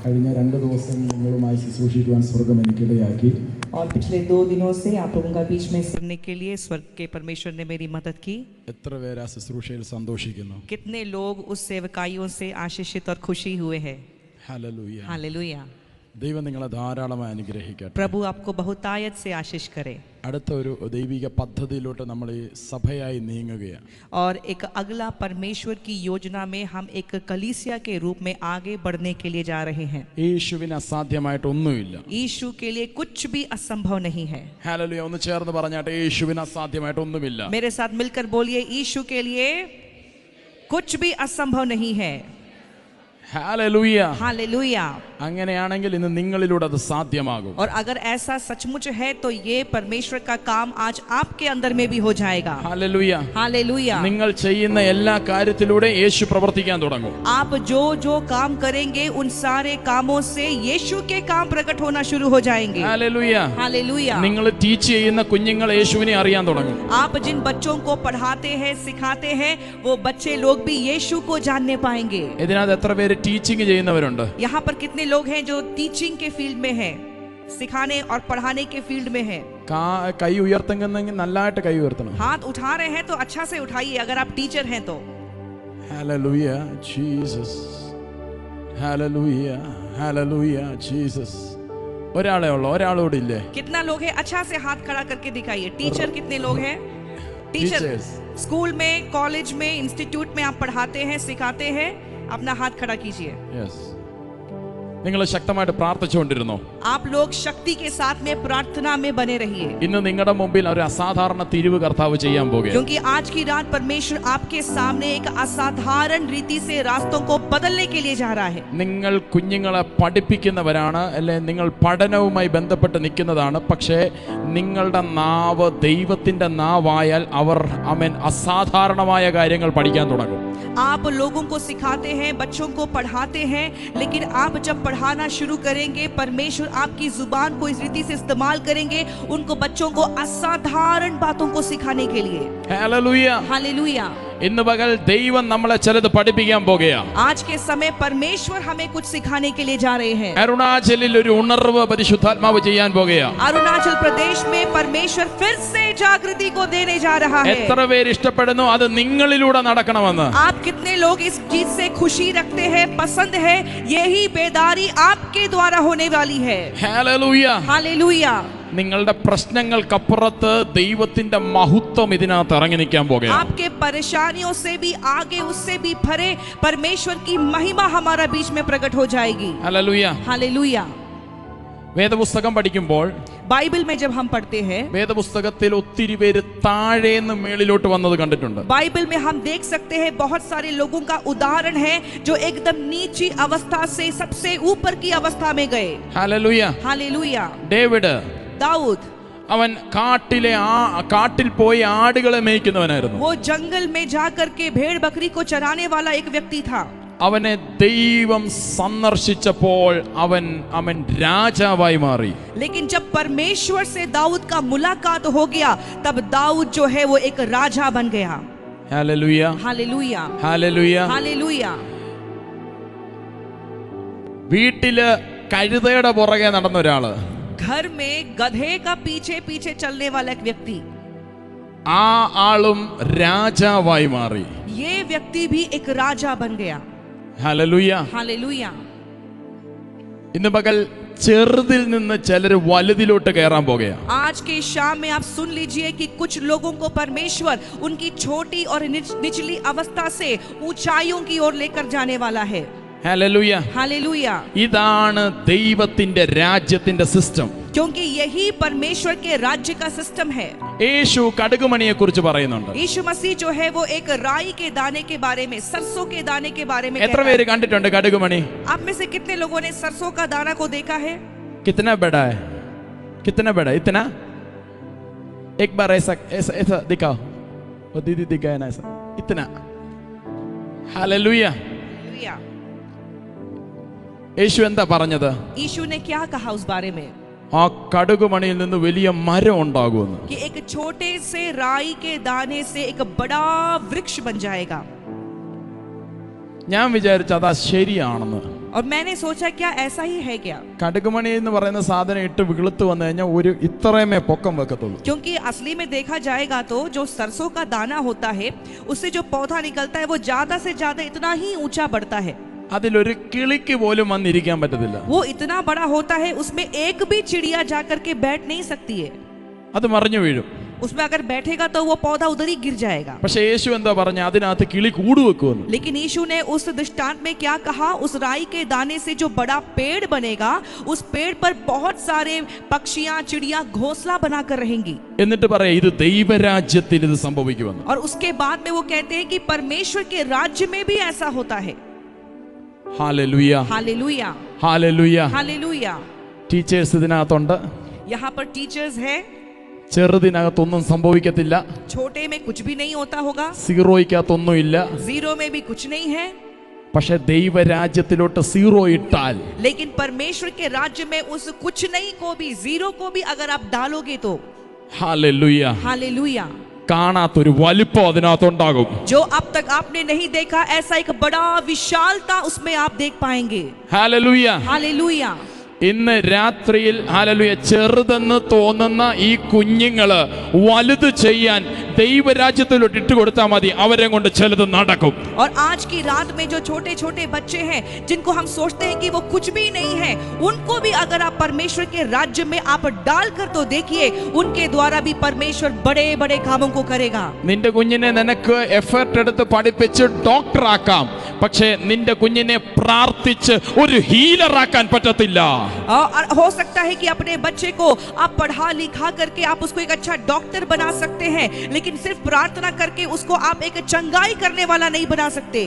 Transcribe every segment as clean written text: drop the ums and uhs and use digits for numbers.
കഴിഞ്ഞ 2 ദിവസം നിങ്ങളുമായി ശുശ്രൂഷിക്കുവാൻ സ്വർഗ്ഗം എനിക്കിടയാക്കി. और पिछले 2 दिनों से आप लोगों का बीच में सुनने के लिए स्वर्ग के परमेश्वर ने मेरी मदद की. എത്ര പേര് ആ ശുശ്രൂഷയിൽ സന്തോഷിക്കുന്നു? कितने लोग उस सेवकाइयों से आशीषित और खुशी हुए हैं. ഹല്ലേലൂയ. हालेलुया. ദൈവം നിങ്ങളെ ധാരാളമായി അനുഗ്രഹിക്കട്ടെ. प्रभु आपको बहुतायत से आशीष करे. അടുത്ത ഒരു ദൈവിക പദ്ധതിയിലോട്ട് നമ്മൾ ഈ സഭയായി നീങ്ങുകയാണ്. और एक अगला परमेश्वर की योजना में हम एक कलीसिया के रूप में आगे बढ़ने के लिए जा रहे हैं. യേശുവിന് അസാധ്യമായിട്ട് ഒന്നുമില്ല. यीशु के लिए कुछ भी असंभव नहीं है. ഹല്ലേലൂയ. ഒന്ന് ചേർന്ന് പറഞ്ഞാട്ടെ, യേശുവിന് അസാധ്യമായിട്ട് ഒന്നുമില്ല. मेरे साथ मिलकर बोलिए, यीशु के लिए कुछ भी असंभव नहीं है. ഹല്ലേലൂയ. हालेलुया. അങ്ങനെയാണെങ്കിൽ ഇന്ന് നിങ്ങളിലൂടെ അത് സാധ്യമാകും. और अगर ऐसा सचमुच है तो ये परमेश्वर का काम आज आपके अंदर में भी हो जाएगा. ഹല്ലേലൂയ. हालेलुया. നിങ്ങൾ ചെയ്യുന്ന എല്ലാ കാര്യത്തിലൂടെ യേശു പ്രവർത്തിക്കാൻ തുടങ്ങും. आप जो जो काम करेंगे उन सारे कामों से यीशु के काम प्रकट होना शुरू हो जाएंगे. ഹല്ലേലൂയ. हालेलुया. നിങ്ങൾ ടീച്ച് ചെയ്യുന്ന കുഞ്ഞുങ്ങൾ യേശുവിനെ അറിയാൻ തുടങ്ങും. आप जिन बच्चों को पढ़ाते हैं सिखाते हैं वो बच्चे लोग भी यीशु को जानने पाएंगे. ഇതിനകത്ത് എത്ര പേര് ടീച്ചിങ് ചെയ്യുന്നവരുണ്ട്? यहाँ पर कितने लोग हैं जो टीचिंग के फील्ड में हैं, सिखाने और पढ़ाने के फील्ड में हैं? കൈ ഉയർത്തുന്നെങ്കിൽ നല്ലതായിട്ട് കൈ ഉയർത്തണം. हाथ उठा रहे हैं तो अच्छा से उठाइए अगर आप टीचर हैं तो. Hallelujah Jesus. Hallelujah. Hallelujah Jesus. ഒരാളോട് ഇല്ലേ? कितना लोग हैं? अच्छा से हाथ खड़ा करके दिखाइए. टीचर कितने लोग हैं? Teacher Teachers. स्कूल में, कॉलेज में, इंस्टीट्यूट में आप पढ़ाते हैं, सिखाते हैं. अपना हाथ खड़ा कीजिए. യെസ്. നിങ്ങൾ ശക്തമായിട്ട് പ്രാർത്ഥിച്ചുകൊണ്ടിരുന്നോ? आप लोग शक्ति के साथ में प्रार्थना में बने रहिए. ഇന്ന് നിങ്ങളുടെ മുമ്പിൽ ഒരു അസാധാരണ തിരിവ് കർത്താവ് ചെയ്യാൻ പോകുകയാണ്. क्योंकि आज की रात परमेश्वर आपके सामने एक असाधारण रीति से रास्तों को बदलने के लिए जा रहा है. നിങ്ങൾ കുഞ്ഞുങ്ങളെ പഠിപ്പിക്കുന്നവരാണ്, അല്ലെ നിങ്ങൾ പഠനവുമായി ബന്ധപ്പെട്ട് നിൽക്കുന്നതാണ്. പക്ഷേ നിങ്ങളുടെ നാവ് ദൈവത്തിന്റെ നാവായാൽ അവർ അസാധാരണമായ കാര്യങ്ങൾ പഠിക്കാൻ തുടങ്ങും. आप लोगों को सिखाते हैं, बच्चों को पढ़ाते हैं, लेकिन आप जब पढ़ाना शुरू करेंगे परमेश्वर आपकी जुबान को इस रीति से इस्तेमाल करेंगे उनको बच्चों को असाधारण बातों को सिखाने के लिए. ഹല്ലേലൂയ. हालेलुया. ഇന്ന് പകൽ ദൈവം നമ്മളെ ചിലത് പഠിപ്പിക്കാൻ പോകുകയാണ്. आज के समय परमेश्वर हमें कुछ सिखाने के लिए जा रहे हैं. അരുണാചലിൽ ഒരു ഉണർവ് പരിശുദ്ധാത്മാവ് ചെയ്യാൻ പോകുകയാണ്. अरुणाचल प्रदेश में परमेश्वर फिर से जागृति को देने जा रहा है. എത്ര പേര് ഇഷ്ടപ്പെടുന്നു അത് നിങ്ങളിലൂടെ നടക്കണമെന്ന്? आप कितने लोग इस चीज से खुशी रखते हैं, पसंद है? यही बेदारी आपके द्वारा होने वाली है. ഹല്ലേലൂയ. हालेलुया. നിങ്ങളുടെ പ്രശ്നങ്ങൾക്കപ്പുറത്ത് ദൈവത്തിന്റെ മഹത്വം ഇതിനകത്ത് ഇറങ്ങി നിൽക്കാൻ പോകുകയാണ്. आपके परेशानियों से भी आगे, उससे भी भरे परमेश्वर की महिमा हमारा बीच में प्रकट हो जाएगी. ഹല്ലേലൂയ. हालेलुया. വേദപുസ്തകം പഠിക്കുമ്പോൾ बाइबल में जब हम पढ़ते हैं, വേദപുസ്തകത്തിൽ ഒത്തിരി പേര് താഴേന്ന് മേളിലോട്ട് വന്നത് കണ്ടിട്ടുണ്ട്. बाइबल में हम देख सकते हैं बहुत सारे लोगों का उदाहरण है जो एकदम नीची अवस्था से सबसे ऊपर की अवस्था में गए. ഹല്ലേലൂയ. हालेलुया. ഡേവിഡ് दाऊद അവൻ കാട്ടിൽ പോയി ആടുകളെ മേയ്ക്കുന്നവനായിരുന്നു. वो जंगल में जाकर के भेड़ बकरी को चराने वाला एक व्यक्ति था. അവനെ ദൈവം സന്ദർശിച്ചപ്പോൾ അവൻ രാജാവായി മാറി. लेकिन जब परमेश्वर से दाऊद का मुलाकात हो गया तब दाऊद जो है वो एक राजा बन गया. ഹല്ലേലൂയ. हालेलुया. ഹല്ലേലൂയ. हालेलुया. വീട്ടില് കഴുതയുടെ പുറകെ നടന്ന ഒരാള്, घर में गधे का पीछे पीछे चलने वाला एक व्यक्ति, ആ ആളും രാജാവായി മാറി. ये व्यक्ति भी एक राजा बन गया. ഹല്ലേലൂയ. हालेलुया. ഇന്ന് പകൽ ചെറുതിൽ നിന്ന് ചിലർ വലുതിലോട്ട് കയറാൻ പോകുകയാണ്. आज के शाम में आप सुन लीजिए कि कुछ लोगों को परमेश्वर उनकी छोटी और निचली अवस्था से ऊंचाइयों की ओर लेकर जाने वाला है. ഹല്ലേലൂയ. हालेलुया. ഇതാണ് ദൈവത്തിന്റെ രാജ്യത്തിന്റെ സിസ്റ്റം. क्योंकि यही परमेश्वर के राज्य का सिस्टम है. യേശു കടുകുമണിയെ കുറിച്ച് പറയുന്നുണ്ട്. यीशु मसीह जो है वो एक राई के दाने के बारे में, सरसों के दाने के बारे में എത്ര कहता പേര് है. കണ്ടിട്ടുണ്ട് കടുകുമണി? आप में से कितने लोगों ने सरसों का दाना को देखा है? कितना बड़ा है? कितना बड़ा? इतना? एक बार ऐसा दिखाओ. वो दीदी दिखाए ना ऐसा. इतना. हालेलुया. हालेलुया. യേശു എന്താ പറഞ്ഞത്? यीशु ने क्या कहा उस बारे में? ആ കടുകുമണിയിൽ നിന്ന് വലിയ മരം ഉണ്ടാകുമെന്ന്. कि एक छोटे से राई के दाने से एक बड़ा वृक्ष बन जाएगा. ഞാൻ വിചാരിച്ചു അതാ ശരിയാണെന്ന്. और मैंने सोचा क्या ऐसा ही है क्या, കടുകുമണി എന്ന് പറയുന്ന സാധനം ഇട്ട് വിളുത്ത് വന്നു കഴിഞ്ഞാൽ ഒരു ഇത്രയുമേ പൊക്കം വെക്കത്തുള്ളൂ. क्योंकि असली में देखा जाएगा तो जो सरसों का दाना होता है उससे जो पौधा निकलता है वो ज्यादा से ज्यादा इतना ही ऊंचा बढ़ता है. അതിലൊരു കിളിക്ക് പോലും വന്നിരിക്കാൻ പറ്റത്തില്ല. वो इतना बड़ा होता है उसमें एक भी चिड़िया जाकर के बैठ नहीं सकती है. അത് മറിഞ്ഞു വീഴും. उसमें अगर बैठेगा तो वो पौधा उधर ही गिर जाएगा. പക്ഷേ യേശു എന്താ പറഞ്ഞ, അതിനകത്ത് കിളി കൂട് വെക്കുമെന്ന്. लेकिन यीशु ने उस दृष्टांत में क्या कहा, उस राई के दाने से जो बड़ा पेड़ बनेगा उस पेड़ पर बहुत सारे पक्षियां चिड़िया घोंसला बनाकर रहेंगी. എന്നിട്ട് പറയാ ഇത് ദൈവരാജ്യത്തിൽ ഇത് സംഭവിക്കുമെന്ന്. और उसके बाद में वो कहते हैं कि परमेश्वर के राज्य में भी ऐसा होता है. Hallelujah, hallelujah, hallelujah. Hallelujah. Teachers ഇതിനകത്തുണ്ട്. यहाँ पर टीचर्स है. ചെറുതിനകത്തൊന്നും സംഭവിക്കത്തില്ല. छोटे में कुछ भी नहीं होता होगा, സീറോയ്ക്കകത്തൊന്നും ഇല്ല. जीरो में भी कुछ नहीं है. പക്ഷെ ദൈവരാജ്യത്തിലോട്ട് സീറോ ഇട്ടാൽ, लेकिन परमेश्वर के राज्य में उस कुछ नहीं को भी, जीरो को भी अगर आप डालोगे तो ഹല്ലേലൂയ, हालेलुया, കാണാത്തൊരു വലിപ്പം അതിനകത്തുണ്ടാകും. जो अब तक आपने नहीं देखा ऐसा एक बड़ा विशालता उसमें आप देख पाएंगे. ഹല്ലേലൂയ. हालेलुया. ഇന്ന് രാത്രിയിൽ ഹല്ലേലൂയ ചെറുതെന്ന് തോന്നുന്ന ഈ കുഞ്ഞുങ്ങള് വലുത് ചെയ്യാൻ ദൈവരാജ്യത്തിലോട്ട് ഇട്ട് കൊടുത്താൽ മതി, അവരെ കൊണ്ട് ചിലത് നടക്കും. और आज की रात में जो छोटे छोटे बच्चे हैं जिनको हम सोचते हैं कि वो कुछ भी नहीं है, उनको भी अगर आप परमेश्वर के राज्य में आप डाल कर तो देखिए उनके द्वारा भी परमेश्वर बड़े बड़े कामों को करेगा. നിന്റെ കുഞ്ഞിനെ നിനക്ക് എഫർട്ട് എടുത്ത് പഠിപ്പിച്ച് ഡോക്ടറാക്കാം, പക്ഷേ നിന്റെ കുഞ്ഞിനെ പ്രാർത്ഥിച്ച് ഒരു ഹീലറാക്കാൻ പറ്റത്തില്ല. और हो सकता है कि अपने बच्चे को आप पढ़ा लिखा करके आप उसको एक अच्छा डॉक्टर बना सकते हैं, लेकिन सिर्फ प्रार्थना करके उसको आप एक चंगाई करने वाला नहीं बना सकते.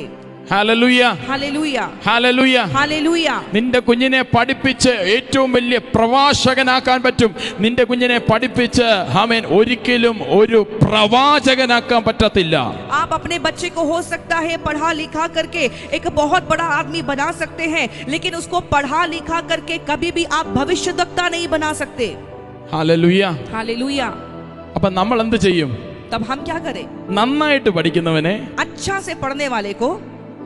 Hallelujah, hallelujah, hallelujah. हालेलुया. നിന്റെ കുഞ്ഞിനെ പഠിപ്പിച്ച് ഏറ്റവും വലിയ പ്രവാചകനാക്കാൻ പറ്റും. നിന്റെ കുഞ്ഞിനെ പഠിപ്പിച്ച് ആമേൻ ഒരിക്കലും ഒരു പ്രവാചകനാക്കാൻ പറ്റത്തില്ല. आप अपने बच्चे को हो सकता है पढ़ा लिखा करके एक बहुत बड़ा आदमी बना सकते हैं, लेकिन उसको पढ़ा लिखा करके कभी भी आप भविष्यवक्ता नहीं बना सकते. ഹല്ലേലൂയ. हालेलुया. അപ്പൊ നമ്മൾ എന്ത് ചെയ്യും? तब हम क्या करें? നന്നായിട്ട് പഠിക്കുന്നവനെ अच्छा से पढ़ने वाले को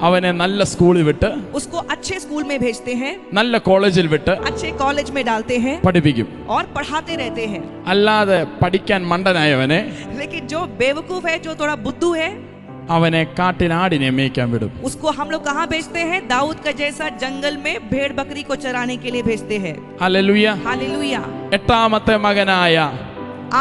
അവനെ നല്ല സ്കൂളിൽ വിട്ട്, उसको अच्छे स्कूल में भेजते हैं, നല്ല കോളേജിൽ വിട്ട് अच्छे कॉलेज में डालते हैं പഠിപ്പിക്കും. और पढ़ाते रहते हैं. അല്ലാതെ പഠിക്കാൻ മണ്ടനായവനെ लेकिन जो बेवकूफ है, जो थोड़ा बुद्धू है, അവനെ കാട്ടിനാടിനെ മേയ്ക്കാൻ വിടും. उसको हम लोग कहाँ भेजते हैं? दाऊद का जैसा जंगल में भेड़ बकरी को चराने के लिए भेजते हैं. ഹല്ലേലൂയ. हालेलुया. എട്ടാമത്തെ മകനായ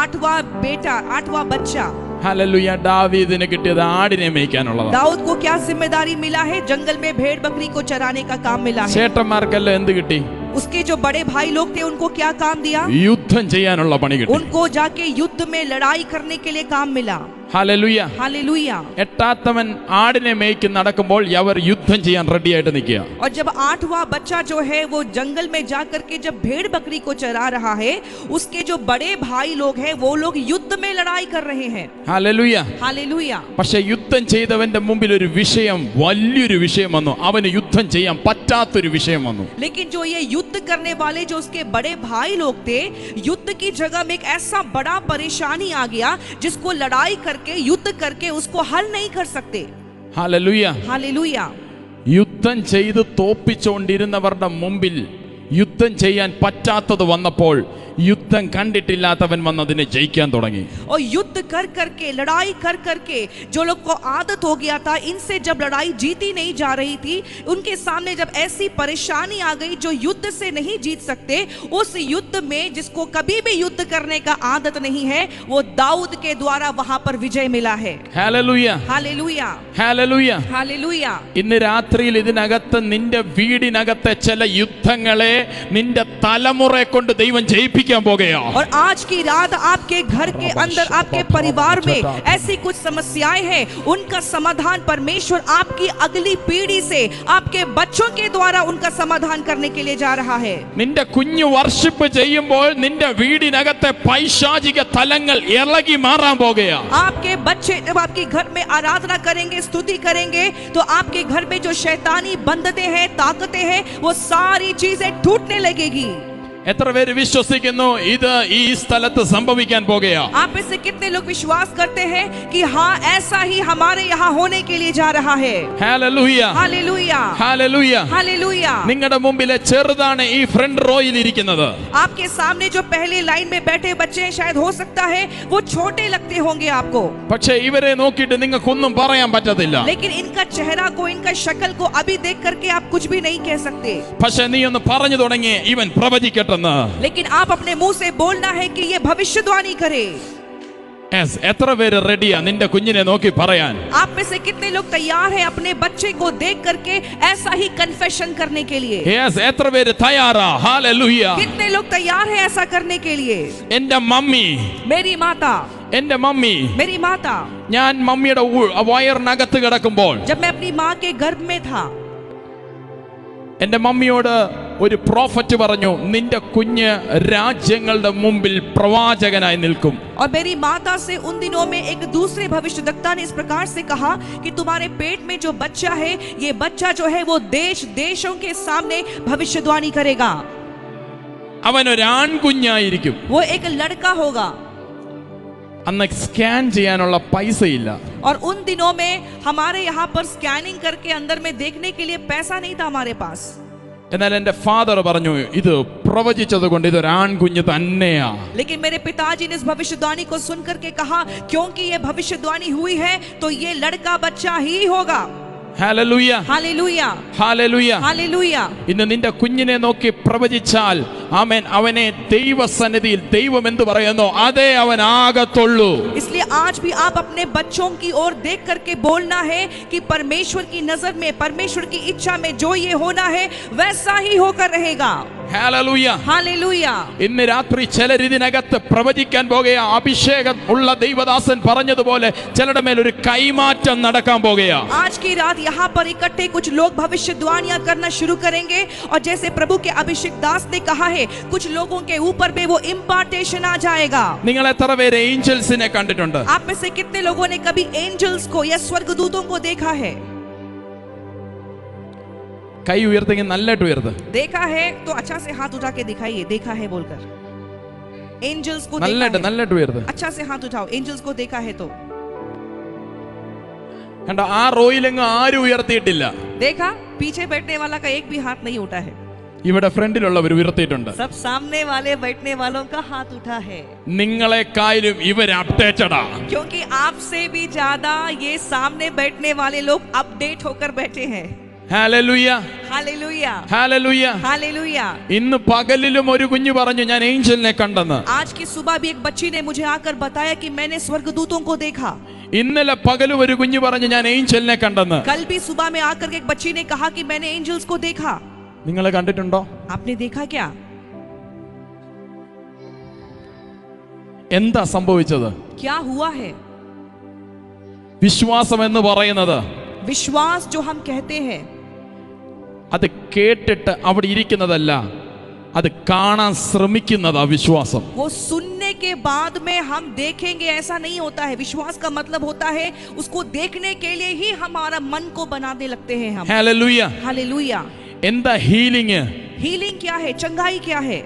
आठवां बेटा, आठवां बच्चा ഹല്ലേലൂയ ദാവീദിന് കിട്ടിയത് ആടിനെ മേയ്ക്കാനുള്ളതാണ്. दाऊद को क्या जिम्मेदारी मिला है? जंगल में भेड़ बकरी को चराने का काम मिला है. ചേട്ടന്മാർക്കെല്ലാം എന്ത് കിട്ടി? उसके जो बड़े भाई लोग थे उनको क्या काम दिया? യുദ്ധം ചെയ്യാനുള്ള പണി കിട്ടി. उनको जाके युद्ध में लड़ाई करने के लिए काम मिला. ഹല്ലേലൂയ. हालेलुया. എട്ടാത്തവൻ ആടിനെ മേയ്ക്ക് നടക്കുമ്പോൾ അവർ യുദ്ധം ചെയ്യാൻ റെഡി ആയിട്ട് നിൽക്കുക. और जब आठवां बच्चा जो है वो जंगल में जाकर के जब भेड़ बकरी को चरा रहा है, उसके जो बड़े भाई लोग हैं वो लोग युद्ध में लड़ाई कर रहे हैं. ഹല്ലേലൂയ. हालेलुया. പക്ഷെ യുദ്ധം ചെയ്തവന്റെ മുമ്പിൽ ഒരു വിഷയം, വലിയൊരു വിഷയം വന്നു. അവന് യുദ്ധം ചെയ്യാൻ പറ്റാത്തൊരു വിഷയം വന്നു. लेकिन जो ये युद्ध करने वाले जो उसके बड़े भाई लोग थे, युद्ध की जगह में एक ऐसा बड़ा परेशानी आ गया जिसको लड़ाई करके युद्ध करके उसको हल नहीं कर सकते. ഹല്ലേലൂയ. हालेलुया. യുദ്ധം ചെയ്ത് തോപ്പിച്ചുകൊണ്ടിരുന്നവരുടെ മുമ്പിൽ യുദ്ധം ചെയ്യാൻ പറ്റാത്തത് വന്നപ്പോൾ യുദ്ധം കണ്ടിട്ടില്ലാത്തവൻ വന്ന് അതിനെ ജയിക്കാൻ തുടങ്ങി. और युद्ध कर करके, लड़ाई कर करके जो लोग को आदत हो गया था, इनसे जब लड़ाई जीती नहीं जा रही थी, उनके सामने जब ऐसी परेशानी आ गई जो युद्ध से नहीं जीत सकते, उस युद्ध में जिसको कभी भी युद्ध करने का आदत नहीं है, वो दाऊद के द्वारा वहां पर विजय मिला है. ഹല്ലേലൂയ. हालेलुया. ഹല്ലേലൂയ. हालेलुया. ഇന്ന് രാത്രിയിൽ ഇതിനകത്ത് നിന്റെ വീടിനകത്തെ ചില യുദ്ധങ്ങളെ നിന്റെ തലമുറയെ കൊണ്ട് ദൈവം ജയിപ്പിക്കാൻ പോകുകയാ. और आज की रात आपके घर के अंदर, आपके परिवार में ऐसी कुछ समस्याएं हैं, उनका समाधान परमेश्वर आपकी अगली पीढ़ी से, आपके बच्चों के द्वारा उनका समाधान करने के लिए जा रहा है. നിന്റെ കുഞ്ഞു വർഷിപ്പ് ചെയ്യുമ്പോൾ നിന്റെ വീടിനകത്തെ പൈശാചിക തലങ്ങൾ ഇളകി മാറാൻ പോകുകയാ. आपके बच्चे जब आपके घर में आराधना करेंगे, स्तुति करेंगे, तो आपके घर में जो शैतानी बंधते हैं, ताकतें हैं, वो सारी चीजें टूटने लगेगी. എത്ര പേര് വിശ്വസിക്കുന്നു ഇത് ഈ സ്ഥലത്ത് സംഭവിക്കാൻ പോകുകയാ? आप में से कितने लोग विश्वास करते हैं कि हाँ ऐसा ही हमारे यहाँ होने के लिए जा रहा है? Hallelujah, hallelujah, hallelujah. हालेलुया। നിങ്ങളുടെ മുമ്പിലെ ചെറുതാണ് ഈ ഫ്രണ്ട് റോയിൽ ഇരിക്കുന്നത്. आपके सामने जो पहले लाइन में बैठे बच्चे हैं, शायद हो सकता है वो छोटे लगते होंगे आपको, പക്ഷേ ഇവരെ നോക്കിയിട്ട് നിങ്ങൾക്കൊന്നും പറയാൻ പറ്റത്തില്ല. लेकिन इनका चेहरा को, इनका शक्ल को अभी देख करके आप कुछ भी नहीं कह सकते। പക്ഷേ നീ ഒന്ന് പറഞ്ഞു തുടങ്ങി ഇവൻ പ്രവചിക്കട്ടെന്ന്. लेकिन आप अपने मुंह से बोलना है कि ये भविष्यवाणी करे। Yes, എത്ര പേര് റെഡിയാ നിന്റെ കുഞ്ഞിനെ നോക്കി പറയാൻ? आप में से कितने लोग तैयार हैं अपने बच्चे को देख करके ऐसा ही कन्फेशन करने के लिए? Yes, എത്ര പേര് തയ്യാറാ? ഹല്ലേലൂയ. कितने लोग तैयार हैं ऐसा करने के लिए? എന്റെ മമ്മി, मेरी माता, എന്റെ മമ്മി, मेरी माता, ഞാൻ മമ്മിയുടെ വയറിനകത്ത് കിടക്കുമ്പോൾ जब मैं अपनी माँ के गर्भ में था, എന്റെ മമ്മിയോട് ഒരു പ്രോഫറ്റ് പറഞ്ഞു, നിന്റെ കുഞ്ഞ് രാജ്യങ്ങളുടെ മുമ്പിൽ പ്രവാചകനായി നിൽക്കും. और मेरी माता से उन दिनों में एक दूसरे भविष्यद्वक्ता ने इस प्रकार से कहा कि तुम्हारे पेट में जो बच्चा है, ये बच्चा जो है वो देशों के सामने भविष्यवाणी करेगा। അവൻ ഒരു ആൺകുഞ്ഞായിരിക്കും. वो एक लड़का होगा। അന്ന് സ്കാൻ ചെയ്യാനുള്ള പൈസയില്ല. और उन दिनों में हमारे यहाँ पर स्कैनिंग करके अंदर में देखने के लिए पैसा नहीं था हमारे पास। എന്നാൽ എന്റെ ഫാദർ പറഞ്ഞു, ഇത് പ്രവചിച്ചത് കൊണ്ട് ഇതൊരു ആൺകുഞ്ഞ് തന്നെയാ. लेकिन मेरे पिताजी ने इस भविष्यवाणी को सुन करके कहा, क्योंकि ये भविष्यवाणी हुई है तो ये लड़का बच्चा ही होगा। Hallelujah, hallelujah, hallelujah. हालेलुया। ഇന്ന് നിന്റെ കുഞ്ഞിനെ നോക്കി പ്രവചിച്ചാൽ ആമേൻ, അവനെ ദൈവസന്നിധിയിൽ ദൈവം എന്ത് പറയുന്നു അതേ അവൻ ആകത്തുള്ളൂ. इसलिए आज भी आप अपने बच्चों की ओर देख करके बोलना है कि परमेश्वर की नजर में, परमेश्वर की इच्छा में जो ये होना है वैसा ही होकर रहेगा। ഹല്ലേലൂയ. हालेलुया। ഇന്ന് രാത്രി ചിലർ ഇതിനകത്ത് പ്രവചിക്കാൻ പോകുകയാ. അഭിഷേകം ഉള്ള ദൈവദാസൻ പറഞ്ഞതുപോലെ ചിലരുടെ മേൽ ഒരു കൈമാറ്റം നടക്കാൻ പോകുകയാ. आज की रात यहाँ पर इकट्ठे कुछ लोग भविष्यवाणियां करना शुरू करेंगे, और जैसे प्रभु के अभिषेक दास ने कहा है, कुछ लोगों के ऊपर भी वो इम्पार्टेशन आ जाएगा। നിങ്ങൾ എത്ര പേര് ഏഞ്ചൽസിനെ കണ്ടിട്ടുണ്ട്? आप में से कितने लोगों ने कभी एंजल्स को या स्वर्गदूतों को देखा है? കൈ ഉയർത്തെങ്കിൽ നല്ലതായിട്ട് ഉയർത്ത്. देखा है तो अच्छा से हाथ उठा के दिखाइए, देखा है बोलकर। एंजल्स को देखा നല്ലതായിട്ട് है? ഉയർത്ത്. अच्छा से हाथ उठाओ, एंजल्स को देखा है तो। കണ്ടോ, ആ റോയിലെങ്ങും ആരും ഉയർത്തിയിട്ടില്ല. देखा, पीछे बैठने वाला का एक भी हाथ नहीं उठा है, ഇവിടെ ഫ്രണ്ടിലുള്ളവർ ഉയർത്തിയിട്ടുണ്ട്. सब सामने वाले बैठने वालों का हाथ उठा है। നിങ്ങളെക്കാളും ഇവർ അപ്ഡേറ്റഡാ. क्योंकि आपसे भी ज्यादा ये सामने बैठने वाले लोग अपडेट होकर बैठे हैं। Hallelujah, hallelujah, hallelujah. हालेलुया। ഇന്ന് പകലിലും ഒരു കുഞ്ഞു പറഞ്ഞു ഞാൻ ഏഞ്ചലിനെ കണ്ടെന്ന്. आज की सुबह भी एक बच्ची ने मुझे आकर बताया कि मैंने स्वर्गदूतों को देखा। ഇന്നലെ പകലും ഒരു കുഞ്ഞു പറഞ്ഞു ഞാൻ ഏഞ്ചലിനെ കണ്ടെന്ന്. कल भी सुबह में आकर के एक बच्ची ने कहा कि मैंने एंजल्स को देखा। നിങ്ങൾ കണ്ടിട്ടുണ്ടോ? आपने देखा क्या? എന്താ സംഭവിച്ചത്? क्या हुआ है? വിശ്വാസം എന്ന് പറയുന്നത് विश्वास जो हम कहते हैं, അത് കേട്ടിട്ട് അവിടെ ഇരിക്കുന്നതല്ല, അത് കാണാൻ ശ്രമിക്കുന്നതാ വിശ്വാസം. वो सुनने के बाद में हम देखेंगे ऐसा नहीं होता है। विश्वास का मतलब होता है उसको देखने के लिए ही हमारा मन को बनाने लगते हैं हम। ഹല്ലേലൂയ. हालेलुया। എന്താ ഹീലിംഗ്? हीलिंग क्या है? चंगाई क्या है?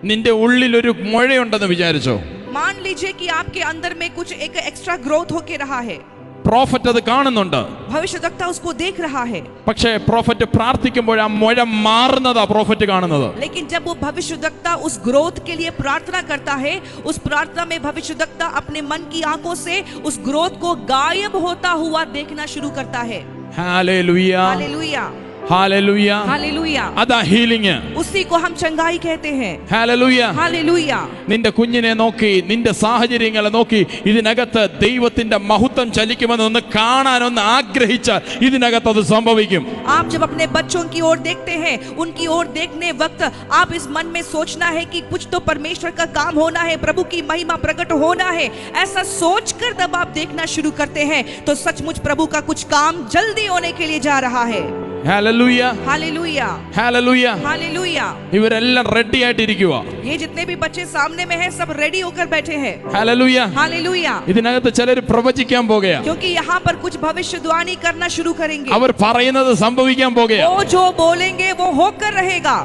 നിന്റെ ഉള്ളിൽ ഒരു മുഴയുണ്ടെന്ന് വിചാരിച്ചോ? मान लीजिए कि आपके अंदर में कुछ एक एक्स्ट्रा ग्रोथ होके रहा है। പ്രോഫറ്റ് അത് കാണുന്നുണ്ട്. भविष्यद्वक्ता उसको देख रहा है, പക്ഷേ പ്രോഫറ്റ് പ്രാർത്ഥിക്കുമ്പോൾ ആ മുഴ മാറുന്നതാ പ്രോഫറ്റ് കാണുന്നത്. लेकिन जब वो भविष्यद्वक्ता उस ग्रोथ के लिए प्रार्थना करता है, उस प्रार्थना में भविष्यद्वक्ता अपने मन की आंखों से उस ग्रोथ को गायब होता हुआ देखना शुरू करता है। Hallelujah, hallelujah, hallelujah. हालेलुया। അതാ ഹീലിംഗ്. उसी को हम चंगाई कहते हैं। ഹല്ലേലൂയ. हालेलुया। നിന്റെ കുഞ്ഞിനെ നോക്കി, നിന്റെ സാഹചര്യങ്ങളെ നോക്കി ഇതിനകത്ത് ദൈവത്തിന്റെ മഹത്വം ചലിക്കുമെന്നൊന്ന് കാണാനൊന്ന് ആഗ്രഹിച്ചാൽ ഇതിനകത്ത് അത് സംഭവിക്കും. आप जब अपने बच्चों की ओर देखते हैं, उनकी ओर देखने वक्त आप इस मन में सोचना है कि कुछ तो परमेश्वर का काम होना है, प्रभु की महिमा प्रकट होना है, ऐसा सोचकर जब आप देखना शुरू करते हैं तो सचमुच प्रभु का कुछ काम जल्दी होने के लिए जा रहा है। Hallelujah, hallelujah, hallelujah. हालेलुया। ഇവരെല്ലാം റെഡി ആയിട്ടിരിക്കുക. ये जितने भी बच्चे सामने में हैं सब रेडी होकर बैठे हैं। ഹല്ലേലൂയ. हालेलुया। ഇതിനകത്ത് ചിലർ പ്രവചിക്കാൻ പോകുകയാ. क्योंकि यहाँ पर कुछ भविष्यवाणी करना शुरू करेंगे। അവർ പറയുന്നത് സംഭവിക്കാൻ പോകുകയാ. वो जो बोलेंगे वो होकर रहेगा।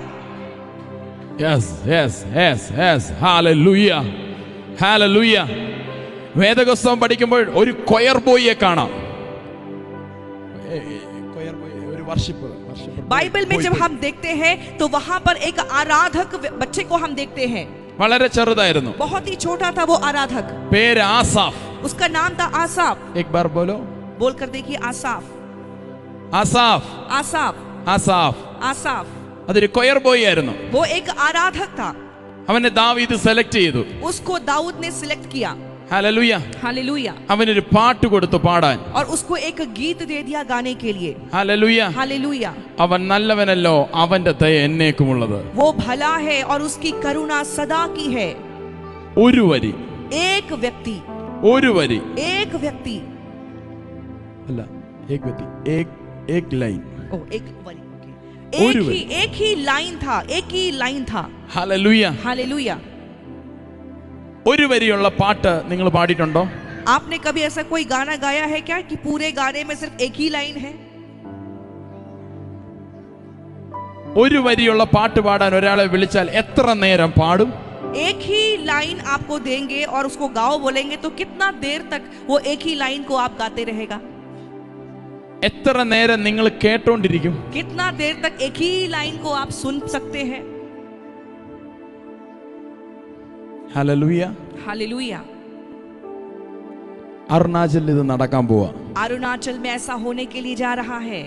Yes, yes, yes, yes. Hallelujah. Hallelujah. വേദപുസ്തകം പഠിക്കുമ്പോൾ ഒരു കൊയർ ബോയിയെ കാണാം. കൊയർ ബോയ് ഒരു വർഷിപ്പ് बाइबल में जब हम देखते हैं तो वहां पर एक आराधक बच्चे को हम देखते हैं. വളരെ ചെറുതായിരുന്നു. बहुत ही छोटा था वो आराधक. പേര് ആസാഫ്. उसका नाम था आसाफ. एक बार बोलो. बोलकर देखिए आसाफ. ആസാഫ്. आसाफ. ആസാഫ്. आसाफ. അതൊരു കൊയർ ബോയ് ആയിരുന്നു. वो एक आराधक था. അവനെ ദാവീദ് സെലക്ട് ചെയ്തു. उसको दाऊद ने सिलेक्ट किया. ഹല്ലേലൂയ. हालेलुया. അവനൊരു പാട്ട് കൊടുത്തു പാടാൻ. और उसको एक गीत दे दिया गाने के लिए. ഹല്ലേലൂയ. हालेलुया. അവൻ നല്ലവനല്ലോ, അവന്റെ ദയ എന്നേക്കുമുള്ളത്. वो भला है और उसकी करुणा सदा की है. ഒരു വരി. एक व्यक्ति. ഒരു വരി. एक व्यक्ति. അല്ല, एक വ്യക്തി. एक लाइन. ओ एक वरी. एक ही लाइन था. एक ही लाइन था. ഹല്ലേലൂയ. हालेलुया. ഒരു വരിയുള്ള പാട്ട് നിങ്ങൾ പാടിയിട്ടുണ്ടോ? आपने कभी ऐसा कोई गाना गाया है क्या कि पूरे गाने में सिर्फ एक ही लाइन है? ഒരു വരിയുള്ള പാട്ട് പാടാൻ ഒരാളെ വിളിച്ചാൽ എത്ര നേരം പാടും? एक ही लाइन आपको देंगे और उसको गाओ बोलेंगे तो कितना देर तक वो एक ही लाइन को आप गाते रहेगा? എത്ര നേരം നിങ്ങൾ കേട്ടോണ്ടിരിക്കും? कितना देर तक एक ही लाइन को आप सुन सकते हैं? ഹല്ലേലൂയ. हालेलुया. അരുണാചലിൽ ഇത് നടക്കാൻ പോവാ. अरुणाचल में ऐसा होने के लिए जा रहा है.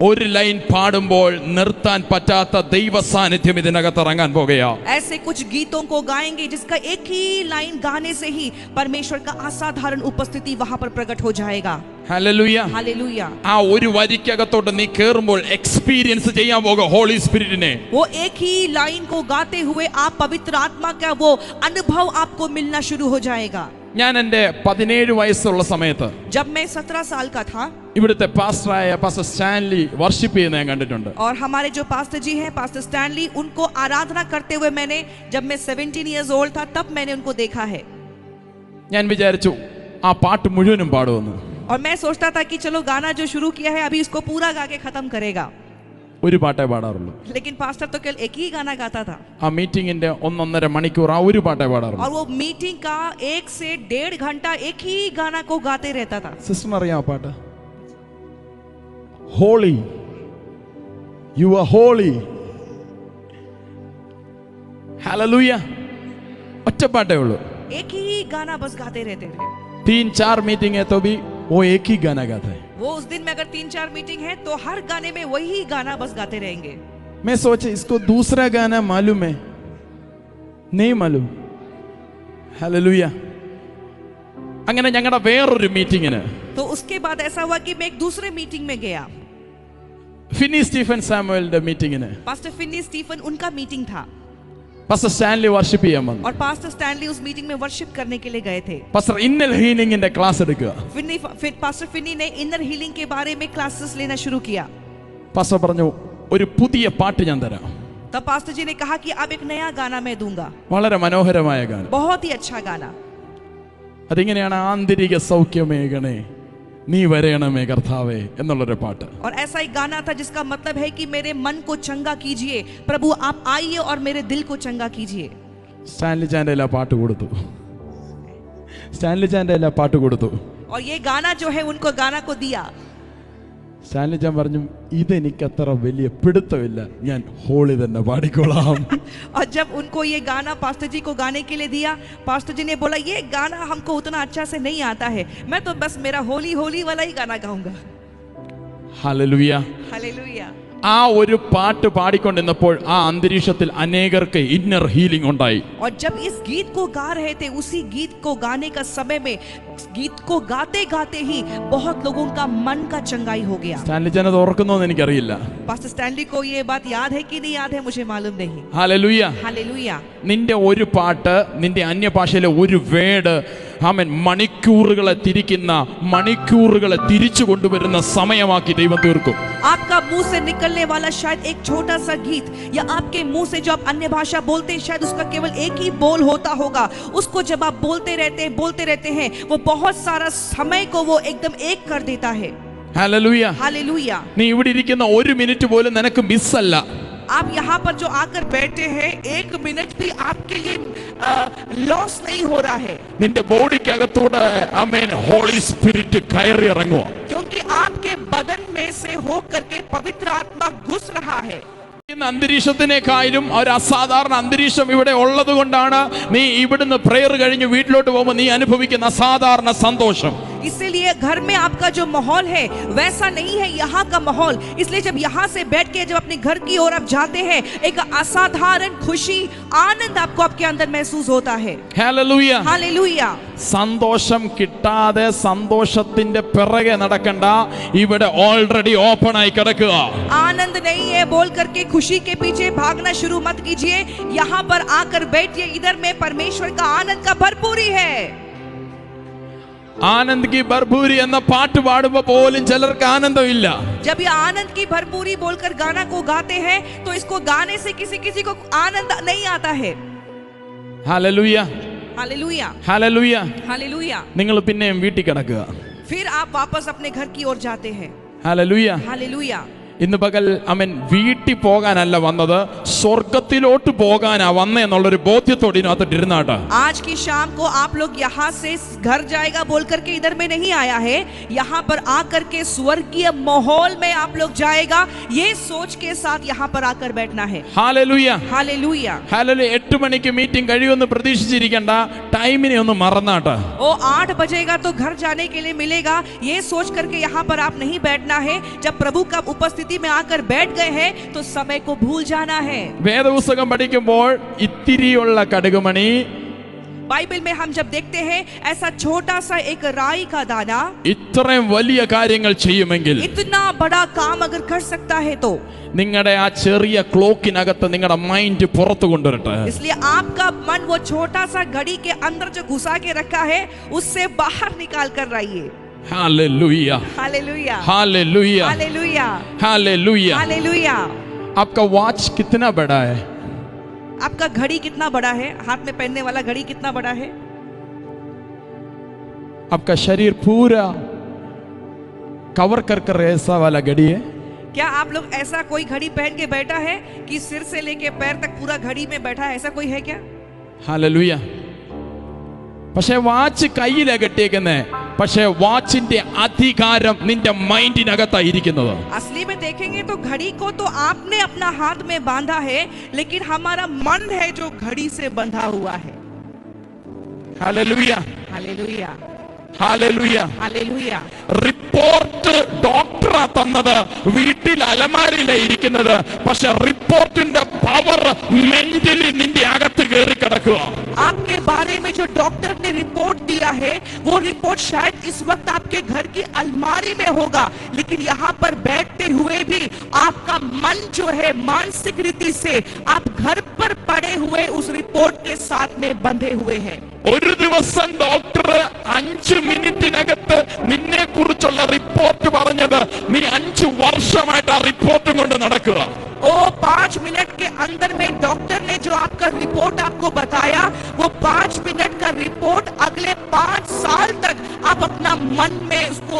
ഒരു ലൈൻ പാടുമ്പോൾ നിർത്താൻ പറ്റാത്ത ദൈവ സാന്നിധ്യം ഇതിനകത്ത് ഇറങ്ങാൻ പോകുകയാ. ऐसे कुछ गीतों को गाएंगे जिसका एक ही लाइन गाने से ही परमेश्वर का असाधारण उपस्थिति वहां पर प्रकट हो जाएगा. ഹല്ലേലൂയ. हालेलुया. ആ ഒരു വരിക്കകത്തോട്ട് നീ കേറുമ്പോൾ എക്സ്പീരിയൻസ് ചെയ്യാൻ പോകുക ഹോളി സ്പിരിറ്റിനെ. वो एक ही लाइन को गाते हुए आप पवित्र आत्मा का वो अनुभव आपको मिलना शुरू हो जाएगा. ഞാൻ എൻ്റെ 17 വയസ്സുള്ള സമയത്ത് जब मैं 17 साल का था ഇവിടുത്തെ പാസ്റ്ററായ പാസ്റ്റർ സ്റ്റാൻലി വർഷിപ്പ് ചെയ്യുന്ന ഞാൻ കണ്ടിട്ടുണ്ട്. और हमारे जो पास्टर जी हैं पास्टर स्टैनली, उनको आराधना करते हुए मैंने, जब मैं 17 इयर्स ओल्ड था तब मैंने उनको देखा है. ഞാൻ വിചാരിച്ചു ആ പാട്ട് മുഴുവനും പാടുമെന്ന്. और मैं सोचता था कि चलो गाना जो शुरू किया है अभी इसको पूरा गा के खत्म करेगा. ഒരു പാട്ടേ പാടാറുള്ളൂ. लेकिन पास्टर तो केवल एक ही गाना गाता था. ആ മീറ്റിംഗിന്റെ 1.5 മണിക്കൂർ ആ ഒരു പാട്ടേ പാടാറുള്ളൂ. और वो मीटिंग का 1 से 1.5 घंटा एक ही गाना को गाते रहता था. സിസ്റ്റർ അറിയാം ആ പാട്ട്? Holy, you are holy. Hallelujah. ഒറ്റ പാട്ടേ ഉള്ളൂ. एक ही गाना बस गाते रहते थे. 3-4 मीटिंग है तो भी वो एक ही गाना गाता है. वो उस दिन में अगर 3-4 मीटिंग है तो हर गाने में वही गाना बस गाते रहेंगे. मैं सोचे इसको दूसरा गाना मालूम है, नहीं मालूम. हालेलुया. അങ്ങനെ ഞങ്ങളുടെ വേറൊരു മീറ്റിങ്ങിന് तो उसके बाद ऐसा हुआ कि मैं एक दूसरे मीटिंग में गया. ഫിന്നി സ്റ്റീഫൻ സാമുവലിന്റെ മീറ്റിങ്ങിന് पास्टर फिन्नी स्टीफन उनका मीटिंग था പാസ്റ്റർ സ്റ്റാൻലി വർഷിപ്പ് ചെയ്യാൻ വന്നു. और पास्टर स्टैनली उस मीटिंग में वर्शिप करने के लिए गए थे. പാസ്റ്റർ ഇന്നൽ ഹീലിംഗിന്റെ ക്ലാസ് എടുക്കുക. पास्टर फिन्नी ने इनर हीलिंग के बारे में क्लासेस लेना शुरू किया. പാസ്റ്റർ പറഞ്ഞു ഒരു പുതിയ പാട്ട് ഞാൻ തരാം. तब पास्टर जी ने कहा कि अब एक नया गाना मैं दूंगा. വളരെ മനോഹരമായ ഗാനം. बहुत ही अच्छा गाना. അതിങ്ങനെയാണ്, ആന്തരിക സൗഖ്യമേകണേ നീ വരേണമേ കർത്താവേ എന്നുള്ളൊരു പാട്ട്. और ऐसा एक गाना था जिसका मतलब है कि मेरे मन को चंगा कीजिए प्रभु, आप आइए और मेरे दिल को चंगा कीजिए. സ്റ്റാൻലി ചാൻ്റെ എല്ലാ പാട്ട് കൊടുത്തു. സ്റ്റാൻലി ചാൻ്റെ എല്ലാ പാട്ട് കൊടുത്തു. और ये गाना जो है उनको गाना को दिया. സ്റ്റാൻലി ചാൻ പറഞ്ഞു ഇതെനിക്ക് അത്ര വലിയ പിടുത്തമില്ല, ഞാൻ ഹോളി തന്നെ പാടിക്കോളാം. और जब उनको ये गाना पास्टर जी को गाने के लिए दिया, पास्टर जी ने बोला ये गाना हमको उतना अच्छा से नहीं आता है, मैं तो बस मेरा होली होली वाला ही गाना गाऊंगा. ഹല്ലേലൂയ. हालेलुया. ആ ഒരു പാട്ട് പാടിക്കൊണ്ടിരുന്നപ്പോൾ ആ അന്തരീക്ഷത്തിൽ അനേകർക്ക് ഇന്നർ ഹീലിംഗ് ഉണ്ടായി. और जब इस गीत को गा रहे थे, उसी गीत को गाने का समय में गीत को गाते गाते ही बहुत लोगों का मन का चंगाई हो गया. സ്റ്റാൻലി ചാൻ അത് ഓർക്കുന്നോന്ന് എനിക്കറിയില്ല. पास्टर स्टैनली को ये बात याद है कि नहीं याद है मुझे मालूम नहीं. ഹല്ലേലൂയ. हालेलुया. നിന്റെ ഒരു പാട്ട്, നിന്റെ അന്യഭാഷയിലെ ഒരു വേർഡ്, ആമേൻ, മണിക്കൂറുകളെ തിരിക്കുന്ന, മണിക്കൂറുകളെ തിരിച്ചു കൊണ്ടുവരുന്ന സമയമാക്കി ദൈവം തീർക്കും. आपका मुंह से निकलने वाला शायद एक छोटा सा गीत, या आपके मुंह से जो आप अन्य भाषा बोलते हैं शायद उसका केवल एक ही बोल होता होगा, उसको जब आप बोलते रहते हैं वो बहुत सारा समय को वो एकदम एक कर देता है. ഹല്ലേലൂയ. हालेलुया. നീ ഇവിടെ ഇരിക്കുന്ന 1 മിനിറ്റ് പോലും നിനക്ക് മിസ്സല്ല. आप यहाँ पर जो आकर बैठे हैं, 1 मिनट भी आपके लिए लॉस नहीं हो रहा है, നിന്റെ ബോഡിക്കകത്തൂടെ ആമേൻ ഹോളി സ്പിരിറ്റ് കയറി ഇറങ്ങുക. क्योंकि आपके बदन में से होकर के पवित्र आत्मा घुस रहा है. ഇന്ന് അന്തരീക്ഷത്തിനേക്കാളും ഒരു അസാധാരണ അന്തരീക്ഷം ഇവിടെ ഉള്ളത് കൊണ്ടാണ് നീ ഇവിടുന്ന് പ്രേയർ കഴിഞ്ഞ് വീട്ടിലോട്ട് പോകുമ്പോൾ നീ അനുഭവിക്കുന്ന അസാധാരണ സന്തോഷം. इसीलिए घर में आपका जो माहौल है वैसा नहीं है यहाँ का माहौल. इसलिए जब यहाँ से बैठ के जब अपने घर की ओर आप जाते हैं, एक असाधारण खुशी, आनंद आपको आपके अंदर महसूस होता है. ഹല്ലേലൂയ. हालेलुया. സന്തോഷം കിട്ടാതെ സന്തോഷത്തിന്റെ പിറകെ നടക്കണ്ട. ഇവിടെ ഓൾറെഡി ഓപ്പൺ ആയി കിടക്കുക. आनंद नहीं है बोल करके खुशी के पीछे भागना शुरू मत कीजिए. यहाँ पर आकर बैठिए. इधर में परमेश्वर का आनंद का भरपूरी है. ആനന്ദ് की भरपूरी എന്ന പാട്ട് പാടുമ്പോൾ പോലും ചിലർക്ക് ആനന്ദമില്ല. जब ये आनंद की भरपूरी बोलकर गाना को गाते हैं तो इसको गाने से किसी किसी को आनंद नहीं आता है. ഹല്ലേലൂയ. हालेलुया. ഹല്ലേലൂയ. हालेलुया. നിങ്ങൾ പിന്നെയും വീട്ടിൽ കിടക്കുക. फिर आप वापस अपने घर की ओर जाते हैं. ഹല്ലേലൂയ. हालेलुया. ഇന്ന് പകൽ അവൻ വീട്ടിൽ പോകാനല്ല വന്നത്, സ്വർഗത്തിലോട്ട് പോകാനാ വന്നേ എന്നുള്ളൊരു ബോധ്യത്തോടെ ഇതിനകത്ത് ഇരുന്നാട്ട്. आज की शाम को आप लोग यहाँ से घर जाएगा बोल करके इधर में नहीं आया है. यहाँ पर आकर के स्वर्गीय माहौल में आप लोग जाएगा, ये सोच के साथ यहाँ पर आकर बैठना है. ഹല്ലേലൂയ. हालेलुया. ഹല്ലേലൂയ. 8 മണിക്ക് മീറ്റിംഗ് കഴിയുമെന്ന് പ്രതീക്ഷിച്ചിരിക്കണ്ട. ടൈമിനെ ഒന്ന് മറന്നാട്ട്. ओ 8 बजेगा तो घर जाने के लिए मिलेगा, ये सोच करके यहाँ पर आप नहीं बैठना है. जब प्रभु का उपस्थिति में आकर बैठ गए हैं तो समय को भूल जाना है. വേദപുസ്തകം പഠിക്കുമ്പോൾ ഇത്തിരിയുള്ള കടുകുമണി, बाइबल में हम जब देखते हैं ऐसा छोटा सा एक राई का दाना ഇത്രയും വലിയ കാര്യങ്ങൾ ചെയ്യുമെങ്കിൽ इतना बड़ा काम अगर कर सकता है तो നിങ്ങളുടെ ആ ചെറിയ ക്ലോക്കിനകത്ത് നിങ്ങളുടെ മൈൻഡ് പുറത്തു കൊണ്ടുവരട്ടെ. इसलिए आपका मन वो छोटा सा घड़ी के अंदर जो घुसा के रखा है उससे बाहर निकाल कर रहिए. Hallelujah. Hallelujah. Hallelujah. Hallelujah. Hallelujah. Hallelujah. आपका वॉच कितना बड़ा है? आपका घड़ी कितना बड़ा है? हाथ में पहनने वाला घड़ी कितना बड़ा है? आपका शरीर पूरा कवर कर ऐसा वाला घड़ी है? क्या आप लोग ऐसा कोई घड़ी पहन के बैठा है कि सिर से लेके पैर तक पूरा घड़ी में बैठा है? ऐसा कोई है क्या? हालेलुया. പക്ഷേ വാച്ച് കയ്യിലാ കെട്ടിയേക്കുന്നേ, പക്ഷേ വാച്ചിന്റെ അധികാരം നിന്റെ മൈൻഡിനകത്തായിരിക്കുന്നത്. असली में देखेंगे तो घड़ी को तो आपने अपना हाथ में बांधा है, लेकिन हमारा मन है जो घड़ी से बंधा हुआ है. Hallelujah. Hallelujah. Hallelujah. Hallelujah. Report ഡോക്ടറാ തന്നത്, വീട്ടിൽ അലമാരിയിലാ ഇരിക്കുന്നത്, പക്ഷെ റിപ്പോർട്ടിന്റെ പവർ മെന്റലി നിന്റെ അകത്ത് കയറി കിടക്കുക. आपके बारे में जो डॉक्टर ने रिपोर्ट दिया है वो रिपोर्ट शायद इस वक्त आपके घर की अलमारी में होगा, लेकिन यहाँ पर बैठते हुए भी आपका मन जो है मानसिक रीति से आप घर पर पड़े हुए उस रिपोर्ट के साथ में बंधे हुए हैं. ഒരു ദിവസം ഡോക്ടർ 5 മിനിറ്റിനകത്ത് നിന്നെ കുറിച്ചുള്ള റിപ്പോർട്ട് പറഞ്ഞത് നീ 5 വർഷമായിട്ട് ആ റിപ്പോർട്ടും കൊണ്ട് നടക്കുക. ओ 5 मिनट के अंदर में डॉक्टर ने जो आपका रिपोर्ट आपको बताया वो 5 मिनट का रिपोर्ट अगले 5 साल तक आप अपना मन में उसको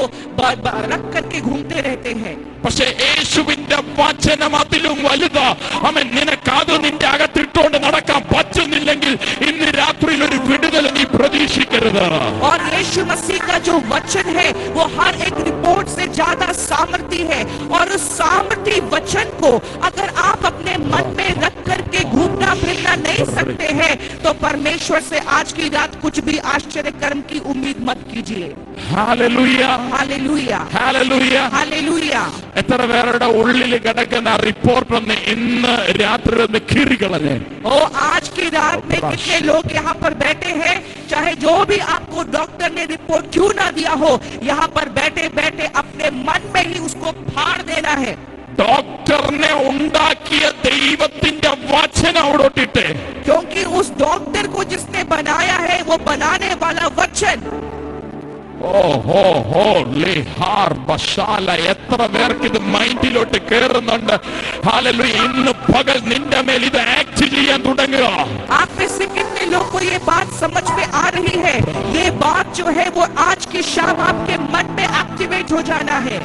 रख करके घूमते रहते हैं. പക്ഷേ യേശുവിന്റെ വചനം അതിലും വലുതാ. അവൻ നിനക്കത് നിന്റെ അകത്തിട്ടുകൊണ്ട് നടക്കാൻ പറ്റുന്നില്ലെങ്കിൽ ഇന്ന് രാത്രിയിൽ ഒരു വിടുതൽ നീ പ്രതീക്ഷിക്കരുത്. और यीशु मसीह का जो वचन है वो हर एक रिपोर्ट से ज्यादा सामर्थी है, और उस सामर्थी वचन को अगर आप अपने मन में रख करके घूमना फिरना नहीं सकते हैं तो परमेश्वर से आज की रात कुछ भी आश्चर्य कर्म की उम्मीद मत कीजिए. हालेलुया. हालेलुया. हालेलुया. हालेलुया. എത്ര പേരുടെ ഉള്ളിൽ കിടക്കുന്ന റിപ്പോർട്ട് ഒന്ന് ഇന്ന് രാത്രി ഒന്ന് കീറിക്കളഞ്ഞേ. ओ आज की रात में कितने लोग यहाँ पर बैठे हैं, चाहे जो भी आपको डॉक्टर ने रिपोर्ट क्यों ना दिया हो, यहाँ पर बैठे बैठे अपने मन में ही उसको फाड़ देना है. ഡോക്ടറിനെ ഉണ്ടാക്കിയ ദൈവത്തിന്റെ വചനം അവിടോട്ടിട്ട്, क्योंकि उस डॉक्टर को जिसने बनाया है वो बनाने वाला वचन. ഓഹോ ഹോ ലിഹാർ ബശാല. എത്ര പേർക്ക് ഇത് മൈൻഡിലോട്ട് കേറുന്നുണ്ട്? ഹല്ലേലൂയ. ഇന്ന് പകൽ നിന്റെ മേൽ ഇത് ആക്ട് ചെയ്യാൻ തുടങ്ങുക. आप में से कितने लोग को ये बात समझ में आ रही है? ये बात जो है वो आज की शाम आपके मन में एक्टिवेट हो जाना है.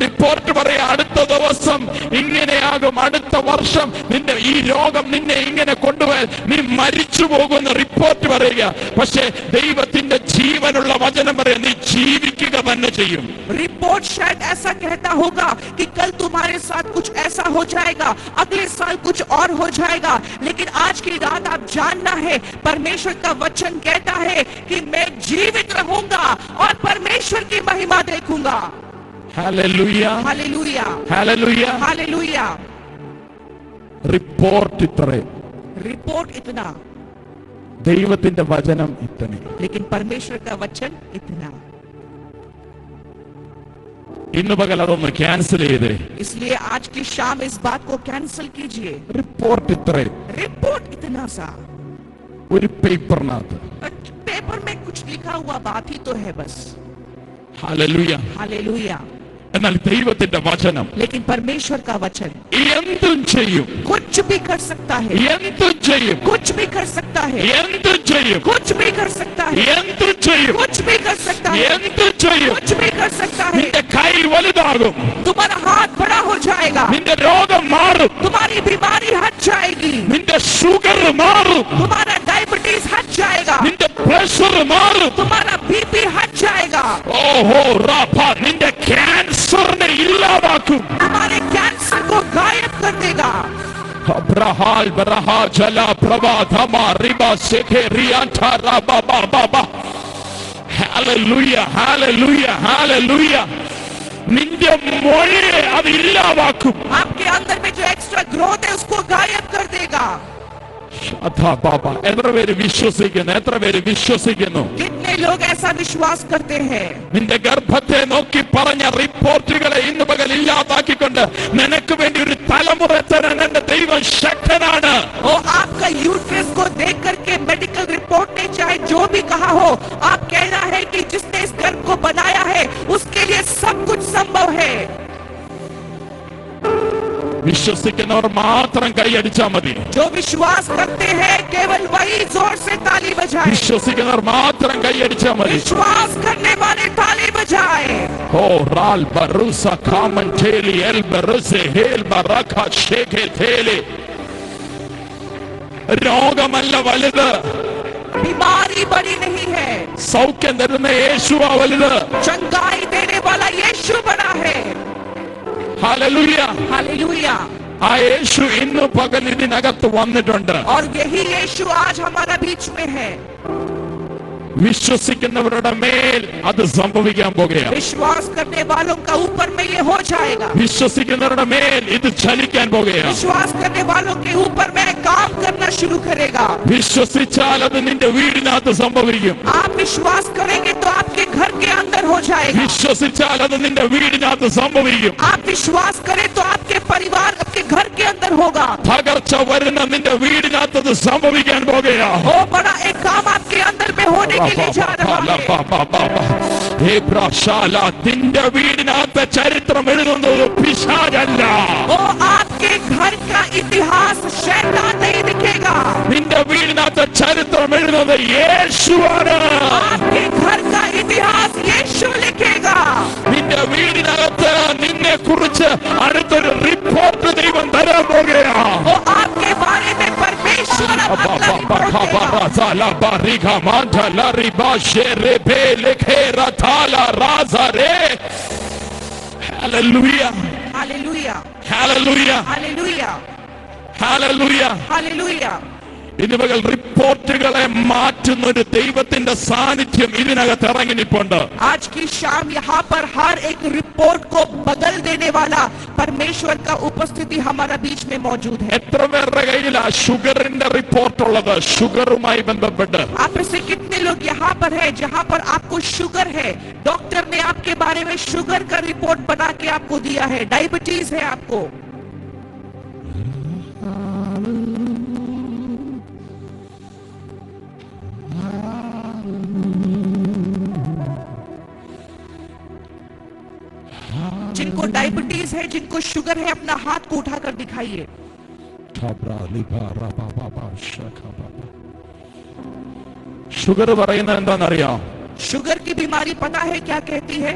റിപ്പോർട്ട് പറയാ അടുത്ത അടുത്ത ദിവസം ഇങ്ങനെയാകും, അടുത്ത വർഷം നിന്റെ ഈ രോഗം നിന്നെ ഇങ്ങനെ കൊണ്ടുപോയാൽ നീ മരിച്ചു പോകുന്ന റിപ്പോർട്ട് പറയുക. പക്ഷേ ദൈവത്തിന്റെ ജീവനുള്ള വചനം പറയാം, നീ ജീവിക്കുക തന്നെ ചെയ്യും. रिपोर्ट शायद ऐसा कहता होगा कि कल तुम्हारे साथ कुछ ऐसा हो जाएगा, अगले साल कुछ और हो जाएगा, लेकिन आज की रात आप जानना है, परमेश्वर का वचन कहता है कि मैं जीवित रहूंगा और परमेश्वर की महिमा देखूंगा. Hallelujah, hallelujah, hallelujah. Hallelujah. Report ഇത്രയും, रिपोर्ट इतना, ദൈവത്തിന്റെ വചനം ഇത്രയും. लेकिन परमेश्वर का वचन इतना. ഇന്ന് പകൽ അതൊന്ന് ക്യാൻസൽ ചെയ്തേ. इसलिए आज की शाम इस बात को कैंसिल कीजिए. റിപ്പോർട്ട് ഇത്രയും रिपोर्ट इतना सा, ഒരു പേപ്പറിനകത്ത്. पेपर में कुछ लिखा हुआ बात ही तो है बस. ഹല്ലേലൂയ. हालेलुया. എന്നാൽ ദൈവത്തിന്റെ വചനം लेकिन परमेश्वर का वचन എന്തും ചെയ്യും, कुछ भी कर सकता है, എന്തും ചെയ്യും, कुछ भी कर सकता है, എന്തും ചെയ്യും, कुछ भी कर सकता है, എന്തും ചെയ്യും, कुछ भी कर सकता है, എന്തും ചെയ്യും. कुछ भी कर सकता है. നിന്റെ കൈ വലുതാകും, तुम्हारा हाथ बड़ा हो जाएगा, നിന്റെ രോഗം മാറും, तुम्हारी बीमारी हट जाएगी, നിന്റെ ഷുഗർ മാറും, तुम्हारा डायबिटीज हट जाएगा, നിന്റെ പ്രഷർ മാറും. तुम्हारा बीपी हट जाएगा, ഓഹോ റാഫ, നിന്റെ ക്യാൻസറിനെ ഇല്ലാതാക്കും. तुम्हारे कैंसर को गायब कर देगा. അബ്രഹാൽ ബറഹ ജല പ്രവാധമ റിബ സെഖെ റിയാൻഠ റബ ബ ബ ബ. Hallelujah, hallelujah, hallelujah. നിന്റെ മൊഴിയെ അത് ഇല്ലാതാക്കും. आपके अंदर में जो एक्स्ट्रा ग्रोथ है उसको गायब कर देगा. അതാ ബാബ. എത്ര പേര് വിശ്വസിക്കുന്നു? എത്ര പേര് വിശ്വസിക്കുന്നു? कितने लोग ऐसा विश्वास करते हैं? നിന്റെ ഗർഭത്തെ നോക്കി പറഞ്ഞ റിപ്പോർട്ടുകളെ ഇന്ന് പകൽ ഇല്ലാതാക്കിക്കൊണ്ട് നിനക്ക് വേണ്ടി ഒരു തലമുറ തരാൻ എന്റെ ദൈവം ശക്തനാണ്. और आपका यूट्रस को देख करके मेडिकल रिपोर्ट ने चाहे जो भी कहा हो, आप कहना है कि जिसने इस गर्भ को बनाया है उसके लिए सब कुछ संभव है. വിശ്വസിക്കുന്നവർ മാത്രം കൈയടിച്ചാൽ മതി. जो विश्वास करते हैं केवल वही जोर से ताली बजाए. വിശ്വസിക്കുന്നവർ മാത്രം കൈയടിച്ചാൽ മതി. विश्वास करने वाले ताली बजाए. ഓ റാൽ ബറുസ കാമൻ തേലി എൽ ബറുസെ ഹേൽ ബറഖ ഷേഖെ തേലി. രോഗമല്ല വലുത്, बीमारी बड़ी नहीं है, സൗഖ്യം തരുന്ന യേശുവാ വലുത്. चंगाई देने वाला यीशु बड़ा है. ഹല്ലേലൂയ. हालेलुया. ആ യേശു ഇന്ന് പകൽ ഇതിനകത്ത് വന്നിട്ടുണ്ട്. और यही यीशु आज हमारा बीच में है. വിശ്വസിക്കുന്നവരുടെ മേൽ അത് സംഭവിക്കാൻ പോകുകയാണ്. विश्वास करने वालों का ऊपर में ये हो जाएगा. വിശ്വസിക്കുന്നവരുടെ മേൽ ഇത് ചലിക്കാൻ പോകുകയാണ്. विश्वास करने वालों के ऊपर में काम करना शुरू करेगा. വിശ്വസിച്ചാൽ അത് നിന്റെ വീടിനകത്ത് സംഭവിക്കും. आप विश्वास करेंगे तो आपके घर के अंदर हो जाएगा. വിശ്വസിച്ചാൽ അത് നിന്റെ വീടിനകത്ത് സംഭവിക്കും. आप विश्वास करें तो आपके परिवार आपके घर के अंदर होगा. തകർച്ച വരുന്ന നിന്റെ വീടിനകത്ത് അത് സംഭവിക്കാൻ പോകുകയാണ്. वो बड़ा एक काम आपके अंदर में होने के लिए जा रहा है. നിന്റെ വീടിനകത്ത് ചരിത്രം എഴുതുന്നത് പിശാചല്ല. वो आपके घर का इतिहास शैतान नहीं लिखेगा. നിന്റെ വീടിനകത്ത് ചരിത്രം എഴുതുന്നത് യേശുവാണ്. आपके घर का इतिहास यीशु लिखेगा. നിന്റെ വീടിനകത്ത് നിന്നെ കുറിച്ച് അടുത്തൊരു റിപ്പോർട്ട് ദൈവം തരാൻ പോകുകയാണ്. वो आपके बारे में परमेश्वर अपना रिपोर्ट देगा. Hallelujah. Hallelujah, Hallelujah. Hallelujah, Hallelujah. Hallelujah. ഇന്ന് പകൽ റിപ്പോർട്ടുകളെ മാറ്റുന്ന ഒരു ദൈവത്തിന്റെ സാന്നിധ്യം ഇതിനകത്ത് ഇറങ്ങി നിൽപ്പുണ്ട്. आज की शाम यहाँ पर हर एक रिपोर्ट को बदल देने वाला परमेश्वर का उपस्थिति हमारा बीच में मौजूद है. എത്ര പേരുടെ കയ്യിലാ ഷുഗറിന്റെ റിപ്പോർട്ട് ഉള്ളത്? ഷുഗറുമായി ബന്ധപ്പെട്ട് आप से कितने लोग यहाँ पर है जहाँ पर आपको शुगर है, डॉक्टर ने आपके बारे में शुगर का रिपोर्ट बना के आपको दिया है, डायबिटीज है आपको. जिनको डायबिटीज है, जिनको शुगर है, अपना हाथ को उठाकर दिखाइए. ഷുഗർ പറയുന്നത് എന്താണെന്നറിയാം? शुगर की बीमारी पता है क्या कहती है?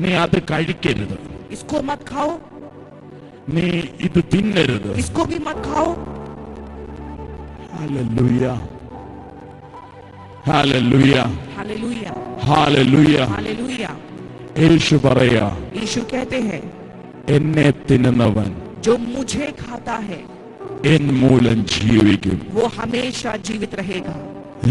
നീ അത് കഴിക്കരുത്. इसको मत खाओ, നീ ഇത് തിന്നരുത്. इसको भी मत खाओ. Hallelujah, hallelujah, hallelujah, hallelujah. Hallelujah. Yeshu പറയാ, यीशु कहते हैं, എന്നെ തിന്നുന്നവൻ जो मुझे खाता है എൻ മൂലം ജീവിക്കും. वो हमेशा जीवित रहेगा.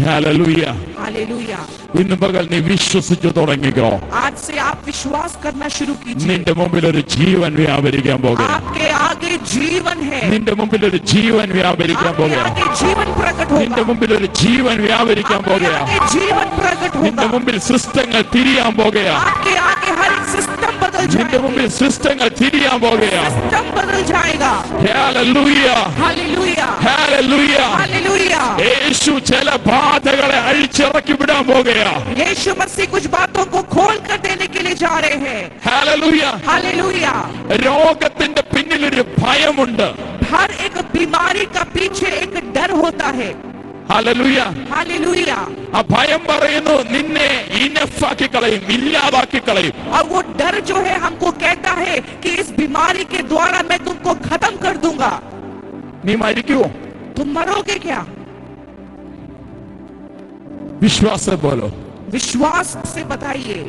ഹല്ലേലൂയ. हालेलुया. ഇന്ന് പകൽ നീ വിശ്വസിച്ചു തുടങ്ങിക്കോ. आज से आप विश्वास करना शुरू कीजिए. നിന്റെ മുമ്പിൽ ഒരു ജീവൻ വ്യാപരിക്കാൻ പോകുക. आपके आगे जीवन है. നിന്റെ മുമ്പിൽ ഒരു ജീവൻ വ്യാപരിക്കാൻ आपके പോകുക. आगे जीवन प्रकट നിന്റെ होगा. മുമ്പിൽ ഒരു ജീവൻ വ്യാപരിക്കാൻ आपके പോകുക. आगे जीवन प्रकट നിന്റെ होगा. മുമ്പിൽ സിസ്റ്റങ്ങൾ തിരിയാൻ പോകുക. आपके आगे हर एक सिस्टम बदल നിന്റെ जाएगा. മുമ്പിൽ സിസ്റ്റങ്ങൾ തിരിയാൻ പോകുക. सिस्टम बदल जाएगा. Hallelujah, hallelujah, hallelujah. हालेलुया. യേശു ചില ബാധകളെ അഴിച്ചിറക്കി വിടാൻ പോകുക. यीशु मसीह कुछ बातों को खोल कर देने के लिए जा रहे हैं. ഹല്ലേലൂയ. हालेलुया. രോഗത്തിന്റെ പിന്നിൽ ഒരു ഭയമുണ്ട്. हर एक बीमारी का पीछे एक डर होता है. ഹല്ലേലൂയ. हालेलुया. ആ ഭയം പറയുന്നു നിന്നെ ഇനഫാക്കി കളയും, ഇല്ലാതാക്കി കളയും. और वो डर जो है हमको कहता है कि इस बीमारी के द्वारा मैं तुमको खत्म कर दूंगा. നീ മരിക്കുവോ? तुम मरोगे क्या? വിശ്വാസം പോലോ. विश्वास से बताइए.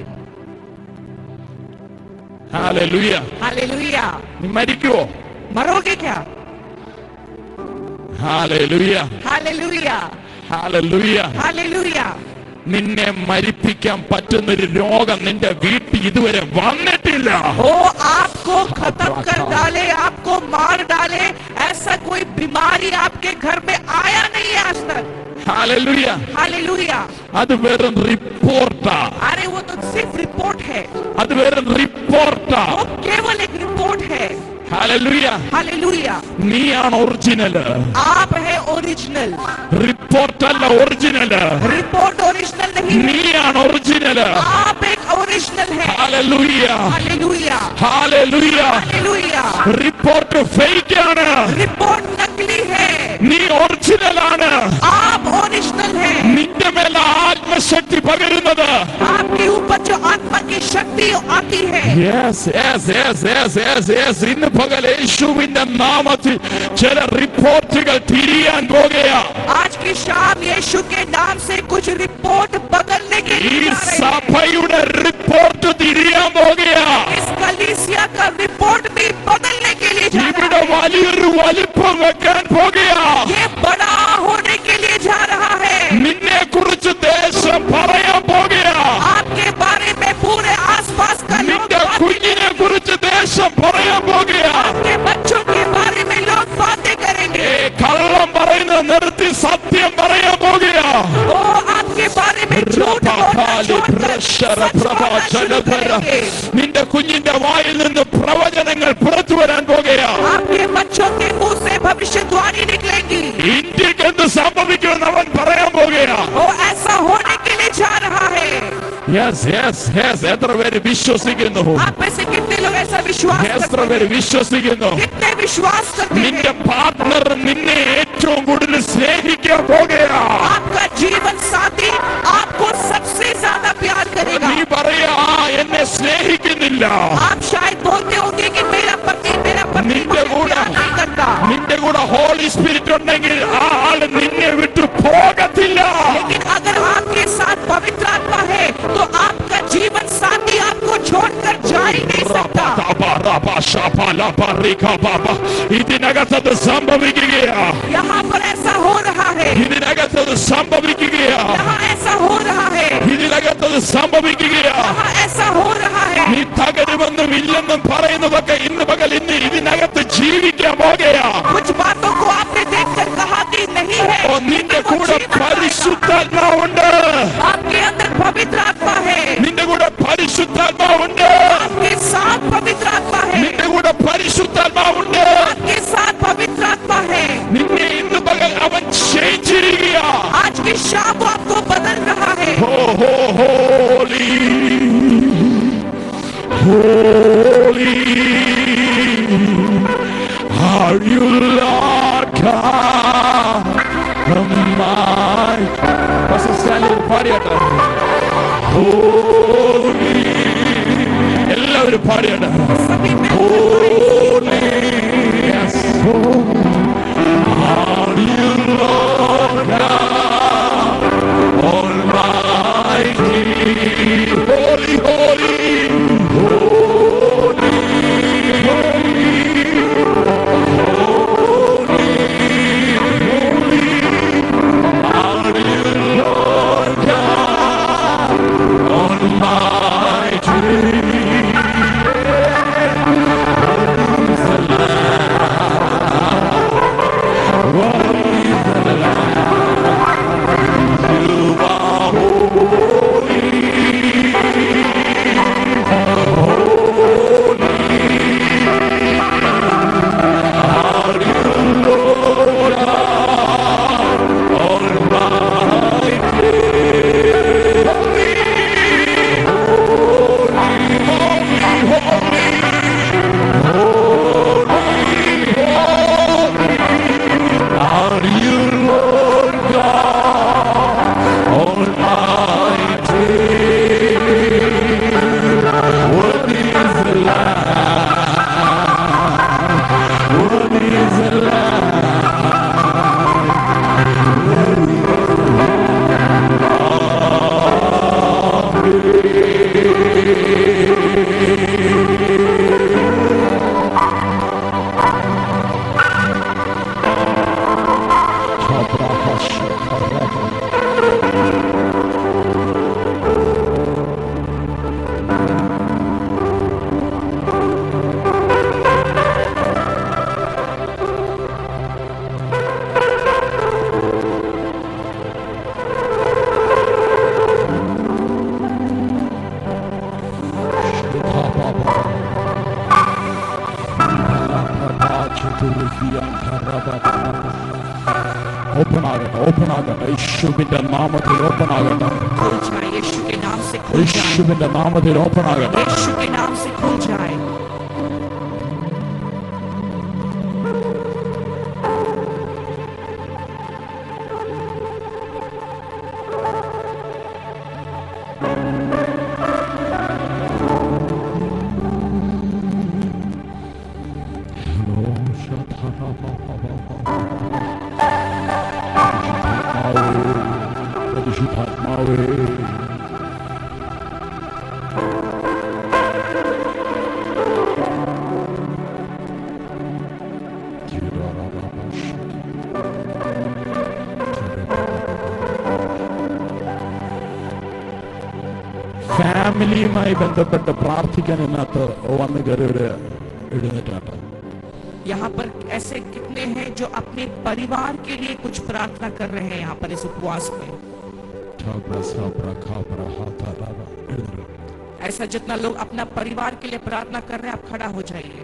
ഹല്ലേലൂയ. हालेलुया. നീ മരിക്കുവോ? मरोगे क्या? Hallelujah, hallelujah, hallelujah. हालेलुया. നിന്നെ മരിപ്പിക്കാൻ പറ്റുന്നൊരു രോഗം നിന്റെ വീട്ടിൽ ഇതുവരെ വന്നിട്ടില്ല. वो आपको खत्म कर डाले, आपको मार डाले, ऐसा कोई बीमारी आपके घर में आया नहीं है आज तक. ഹല്ലേലൂയ. हालेलुया. അത് വെറും റിപ്പോർട്ടാ. अरे वो तो सिर्फ रिपोर्ट है. അത് വെറും റിപ്പോർട്ടാ. वो केवल एक रिपोर्ट है. ഹല്ലേലൂയ. हालेलुया. നീയാണ് ഒറിജിനല്. आप है ओरिजिनल. റിപ്പോർട്ടല്ല ഒറിജിനല്. रिपोर्ट ओरिजिनल नहीं है. നീയാണ് ഒറിജിനല്. आप एक ओरिजिनल है. Hallelujah, hallelujah, hallelujah. Hallelujah. Report fake ആണ്. रिपोर्ट नकली है. നീ ഒറിജിനൽ ആണ്. आप ओरिजिनल है. നിന്റെ മേൽ ആത്മശക്തി പകരുന്നത്. आपके ऊपर जो आत्मा की शक्ति आती है. Yes, yes, yes, yes, yes, yes. ഇന്ന് പകൽ യേശുവിന്റെ നാമത്തിൽ ചില റിപ്പോർട്ടുകൾ തിരിയാൻ പോകുകയാ. आज की शाम यीशु के नाम से कुछ रिपोर्ट बदलने के ഈ लिए जा रही है. സഭയുടെ റിപ്പോർട്ട് തിരിയാൻ പോകുകയാ. इस कलीसिया का रिपोर्ट भी बदलने के लिए जा ഇവിടെ रहा है. വലിയൊരു വലിപ്പം വെക്കാൻ പോകുകയാ. ये बड़ा होने के लिए जा रहा है. നിന്നെ കുറിച്ച് ദേശം പറയാൻ പോകുകയാ. आपके बारे में पूरे आसपास का लोग നിന്റെ बातें കുഞ്ഞിനെ കുറിച്ച് ദേശം പറയാൻ പോകുകയാ. आपके बच्चों के बारे में लोग बातें करेंगे. കള്ളം പറയുന്നത് നിർത്തി സത്യം പറയാൻ പോകുകയാ. वो आपके बारे में झूठ बोलना छोड़कर सच बोलना शुरू करेंगे. നിന്റെ കുഞ്ഞിന്റെ വായിൽ നിന്ന് പ്രവചനങ്ങൾ പുറത്തു വരാൻ പോകുകയാ. आपके बच्चों के मुंह से भविष्यवाणी निकलेंगी. ഇന്ത്യക്ക് എന്ത് സംഭവിക്കുമെന്ന് അവൻ പറയാൻ പോകുകയാ. वो ऐसा होने के लिए जा रहा है. Yes yes yes. എത്ര പേര് വിശ്വസിക്കുന്നു? आप में से कितने लोग ऐसा विश्वास എത്ര करते പേര് हैं? വിശ്വസിക്കുന്നു? कितने विश्वास करते നിന്റെ हैं? പാർട്ണർ നിന്നെ ഏറ്റവും കൂടുതൽ സ്നേഹിക്കാൻ പോകുകയാ. आपका जीवन साथी आपको सबसे ज्यादा प्यार करेगा. നീ പറയാ എന്നെ സ്നേഹിക്കുന്നില്ല. आप शायद बोलते होंगे कि मेरा पति निंदे मुझे गुण। प्यार नहीं करता. നിന്റെ കൂടെ ഹോളി സ്പിരിറ്റ് ഉണ്ടെങ്കിൽ ആ ആള് നിന്നെ വിട്ടു പോകത്തില്ല. लेकिन अगर आपके साथ पवित्र आत्मा है तो आपका जीवन साथी आपको छोड़कर जा ही नहीं सकता. ഇതിനകത്തത് സംഭവിക്കുകയാ. यहाँ पर ऐसा हो रहा है. ഇതിനകത്തത് സംഭവിക്കുകയാ. यहाँ ऐसा हो रहा है. ഇതിനകത്തത് സംഭവിക്കുകയാ. यहाँ ऐसा हो रहा है. നീ തകരുമെന്നും ഇല്ലെന്നും പറയുന്നതൊക്കെ ഇന്ന് പകൽ ഇന്ന് ഇതിനകത്ത് ജീവിക്കാൻ പോകുകയാ. कुछ बातों को आपने देखकर कहा कि नहीं है. ഓ, നിന്റെ കൂടെ പരിശുദ്ധാത്മാവുണ്ട്. आपके अंदर पवित्र आत्मा है. നിന്റെ കൂടെ പരിശുദ്ധാത്മാവുണ്ട്. आपके साथ पवित्र आत्मा है. നിന്റെ കൂടെ പരിശുദ്ധാത്മാവുണ്ട്. आपके साथ पवित्र आत्मा है. നിന്നെ ഇന്ന് പകൽ അവൻ ക്ഷയിച്ചിരിക്കുക. आज की शाम वो आपको बदल रहा है. Holy holy are you Lord God Almighty. Pastor Stanley പാടിയാട്ടെ. Holy എല്ലാവരും പാടിയാട്ടെ. सभी ഓപ്പൺ ആകട്ടെ, ഓപ്പൺ ആകട്ടെ, യേശുവിന്റെ നാമത്തിൽ ഓപ്പൺ ആകട്ടെ, खुल जाए यीशु के नाम से खुल जाए യേശുവിന്റെ നാമത്തിൽ ഓപ്പൺ ആകട്ടെ. यीशु के नाम से खुल जाए പരിശുദ്ധാത്മാവേ, ഫാമിലിയുമായി ബന്ധപ്പെട്ട് പ്രാർത്ഥിക്കാൻ ഇതിനകത്ത് വന്ന് കയറി എഴുന്നേറ്റാട്ടോ. यहाँ पर ऐसे कितने हैं जो अपने परिवार के लिए कुछ प्रार्थना कर रहे हैं यहाँ पर इस उपवास में ऐसा जितना लोग अपना परिवार के लिए प्रार्थना कर रहे हैं आप खड़ा हो जाइए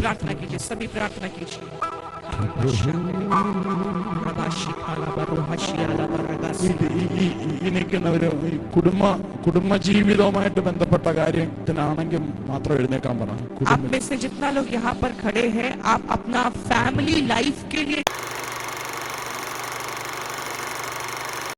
प्रार्थना कीजिए सभी प्रार्थना कीजिए ഈ നിൽക്കുന്നവര് ഈ കുടുംബജീവിതവുമായിട്ട് ബന്ധപ്പെട്ട കാര്യത്തിനാണെങ്കിൽ മാത്രം എഴുന്നേക്കാൻ പറഞ്ഞു. आप में से जितना लोग यहाँ पर खड़े हैं आप अपना फैमिली लाइफ के लिए